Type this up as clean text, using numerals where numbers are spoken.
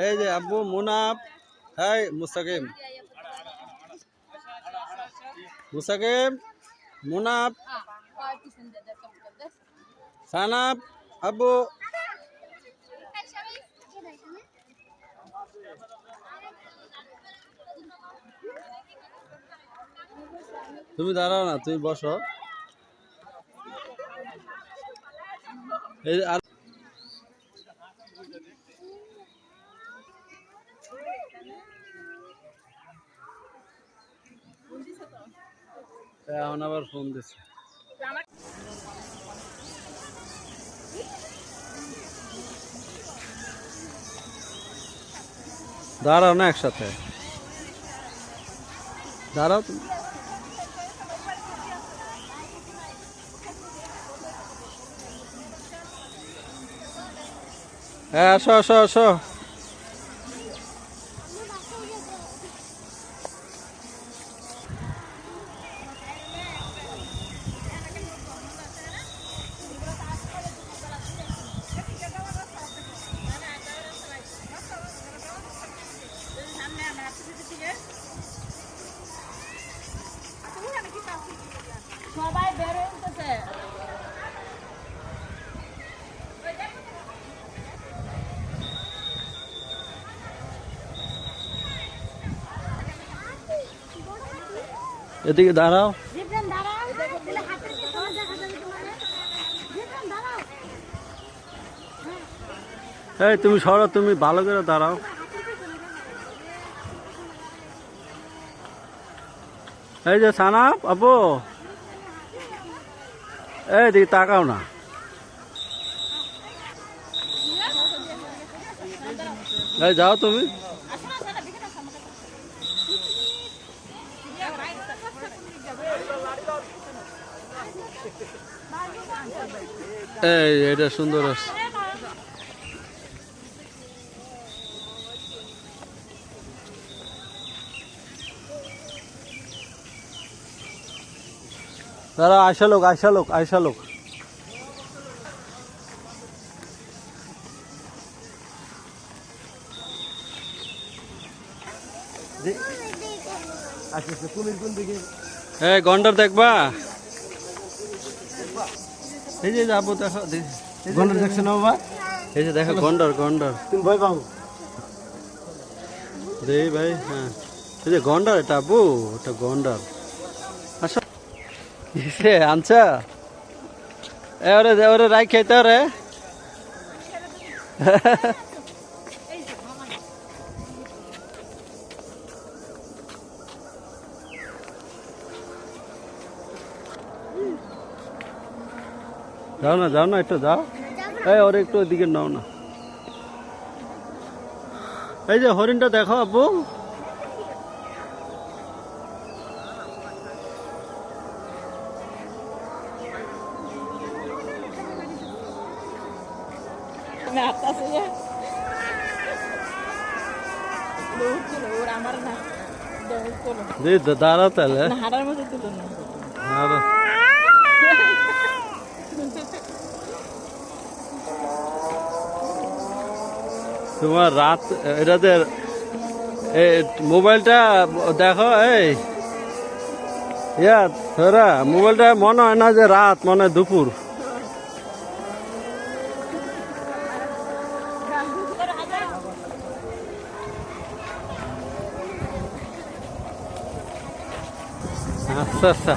এই যে আব্বু মুনাফ, হাই মুস্তাকিম, মুস্তাকিম, মুনাফ, সানাব, আব্বু। তুমি দাঁড়াও না, তুমি বসো। এই আর এখন আবার ফোন দিচ্ছে। দাঁড়াও না একসাথে, দাঁড়াও তুমি। হ্যাঁ আসো আসো আসো। সবাই বের হয়ে উঠেছে। এদিকে দাঁড়াও। এই তুমি সরো, তুমি ভালো করে দাঁড়াও। এই যে সানাপ আপু, এই দিকে তাকাও না। এই যাও তুমি। এই এটা সুন্দর আছে। তারা আয়সা লোক, আয়সা লোক, আয়সা লোক। গন্ডার দেখবা? এই যে যাবো, দেখো গন্ডার দেখছো না বাবা? এই যে দেখো গন্ডার, গন্ডার। তুমি ভয় পাও রে ভাই? হ্যাঁ এই যে গন্ডার, এটা আবু, এটা গন্ডার। আসো আনছা ওরে, ওরে রাই খাইতে রে। যাও না, যাও না, একটু যাও। এই ওরে একটু ওইদিকে নাও না। এই যে হরিণটা দেখো আব্বু। দাঁড়া তাহলে তোমার রাত এটাতে মোবাইলটা দেখো। এই ইয়া তোরা মোবাইলটা মনে হয় না যে রাত, মনে হয় দুপুর। আচ্ছা আচ্ছা,